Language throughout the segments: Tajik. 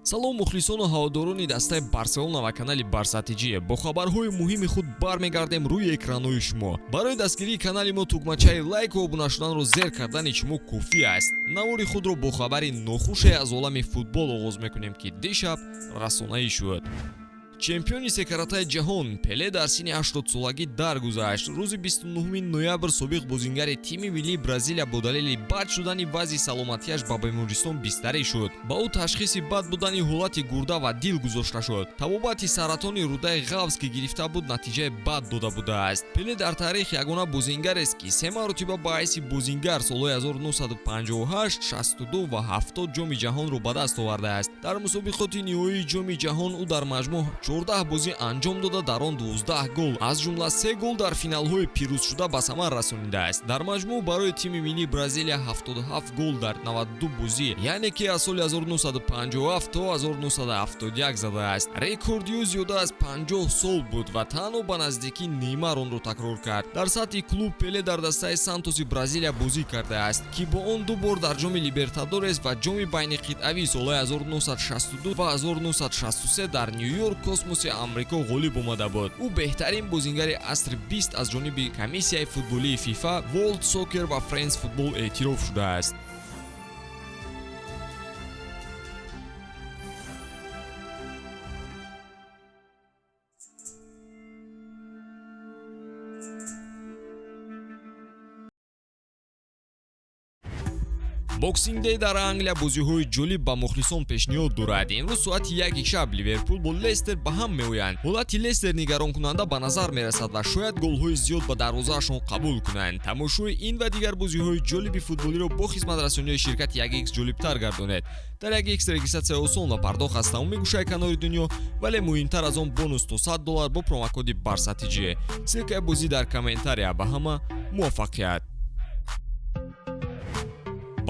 салом мухлисону ҳаводорони дастаи барселона ва канали барсатиҷие бо хабарҳои муҳими худ бармегардем рӯи экранҳои шумо. Барои дастгирии канали мо тугмачаи лайку обуна шуданро зер кардани шумо куфӣ аст. навори худро бо хабари нохуше аз олами футбол оғоз мекунем ки дишаб расонаӣ шуд. чемпиони секаратаи ҷаҳон Пеле дар синни 80 солагӣ даргузашт. рӯзи 29 ноябр собиқ бозингари тими миллии Бразилия бо далели бад шудани вазъи саломатиаш ба бемористон бистарӣ шуд. ба ӯ ташхиси бад будани ҳолати гурда ва дил гузошта шуд. табобати саратони рӯдаи ғафз ки гирифта буд натиҷаи бад дода будааст. Пеле дар таърих ягона бозингарест ки 3 маротиба ба ҳайси бозингар солҳои 1958, 62 ва 70 ҷоми ҷаҳонро ба даст овардааст. дар мусобиқоти ниҳоии ҷоми ҷаҳон ӯ дар маҷмӯъ 14 бозӣ анҷом дода дар он 12 гол, аз ҷумла 3 гол дар финалҳои пирӯзшуда ба самар расонидааст. дар маҷмӯъ барои тими миллии Бразилия 77 гол дар 92 бозӣ, яъне ки аз соли 1957 то 1971 задааст. рекорди ӯ зиёда аз 50 сол буд ва танҳо ба наздикӣ нимар онро такрор кард. дар сатҳи клуб Пеле дар дастаи Сантоси Бразилия бозӣ кардааст, ки бо он ду бор дар ҷоми Либертадорес ва ҷоми байниқитъавӣ солҳои 1962 ва 1963 дар Нью-Йорк космоси Амрико ғолиб омада буд. ӯ беҳтарин бозингари асри 20 аз ҷониби комиссияи футболии FIFA, World Soccer ва Friends Football эътироф шудааст. боксинг дей дар Англия бозиҳои ҷолиб ба мухлисон пешниҳод дорад. имрӯз соати 1 шаб Ливерпул бо Лестер ба ҳам меоянд. ҳолати Лестер нигаронкунанда ба назар мерасад ва шояд голҳои зиёд ба дарвозаашон қабул кунанд. тамошои ин ва дигар бозиҳои ҷолиби футболиро бо хизматрасониҳои ширкати 1x ҷолибтар гардонед. дар 1x регистратсия осон ва пардохт аз тамоми гӯшаи канори дунё, вале муҳимтар аз он бонус то $100 бо промокоди барсатиҷие. силкаи бозӣ дар комментария. ба ҳама муваффақият.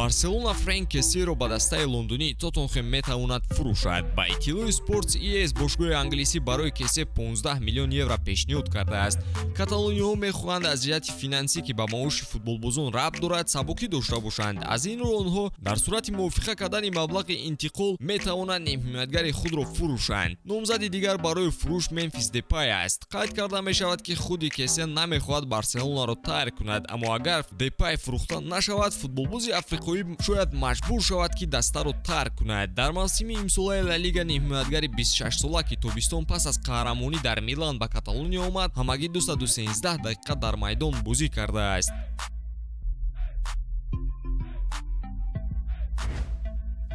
барселона Фрэнк Кессиро ба дастаи лондонии Тоттенхэм метавонад фурӯшад. ба иттилои Sports ES бошгоҳи англисӣ барои Кессе 15 миллион евро пешниҳод кардааст. каталониҳо мехоҳанд аз ҷиҳати финансӣ ки ба маоши футболбозон рабт дорад сабукӣ дошта бошанд. аз ин рӯ онҳо дар сурати мувофиқа кардани маблағи интиқол метавонанд нимҳиматгари худро фурӯшанд. номзади дигар барои фурӯш Мемфис Депай аст. қайд карда мешавад ки худи Кессе намехоҳад барселонаро тарк кунад, аммо агар Депай фурӯхта нашавад, футболбози африқоӣ шояд маҷбур шавад ки дастаро тарк кунад. дар мавсими имсолаи Ла Лига нимҳиматгари 26 сола ки тобистон пас аз қаҳрамонӣ дар Милан ба Каталония омад, ҳамагӣ 213 дақиқа дар майдон бозӣ кардааст.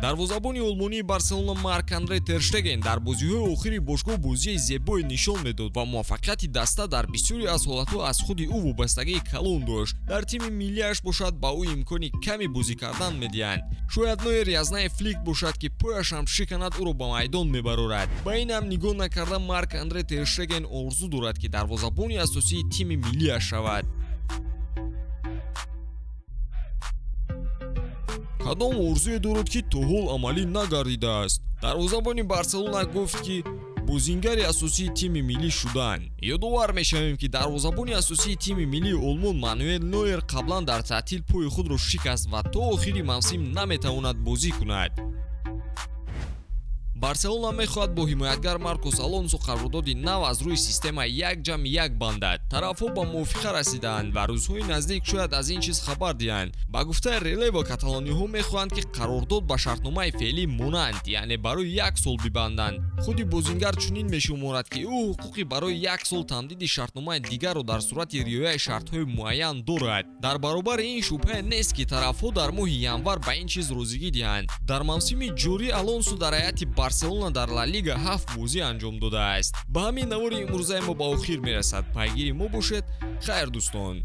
дарвозабони олмонии Барселона Марк-Андре Тер Штеген дар бозиҳои охири бошгоҳ бозии зебое нишон медод ва муваффақияти даста дар бисёре аз ҳолатҳо аз худи ӯ вобастагии калон дошт. дар тими миллияш бошад ба ӯ имкони каме бозӣ кардан медиҳанд. шояд нои Рязнаи Флик бошад ки пояшам шиканад ӯро ба майдон мебарорад. ба ин ҳам нигоҳ накарда Марк-Андре Тер Штеген орзу дорад ки дарвозабони асосии тими миллияш шавад. кадом орзуе дорад ки то ҳол амалӣ нагардидааст. дарвозабони Барселона гуфт ки бозингари асосии тими миллӣ шудан. ёдовар мешавем ки дарвозабони асосии тими миллии Олмон Мануэл Нойер қаблан дар таътил пои худро шикаст ва то охири мавсим наметавонад бозӣ кунад. барселона мехоҳад бо ҳимоятгар Маркос Алонсо қарордоди нав аз рӯи система 1+1 бандад. тарафҳо ба мувофиқа расидаанд ва рӯзҳои наздик шояд аз ин чиз хабар диҳанд. ба гуфтаи Релево каталониҳо мехоҳанд ки қарордод ба шартномаи феълӣ монанд, яъне барои 1 сол бибанданд. худи бозингар чунин мешуморад ки ӯ ҳуқуқи барои 1 сол тамдиди шартномаи дигарро дар сурати риояи шартҳои муайян дорад. дар баробари ин шубҳае нест ки тарафҳо дар моҳи январ ба ин чиз розигӣ диҳанд. дар мавсими ҷорӣ Алонсо дар ҳайати Барселона дар Ла Лига 7 бозӣ анҷом додааст. ба ҳамин навори имрӯзаи мо ба охир мерасад. пайгири мо бошед. хайр дӯстон.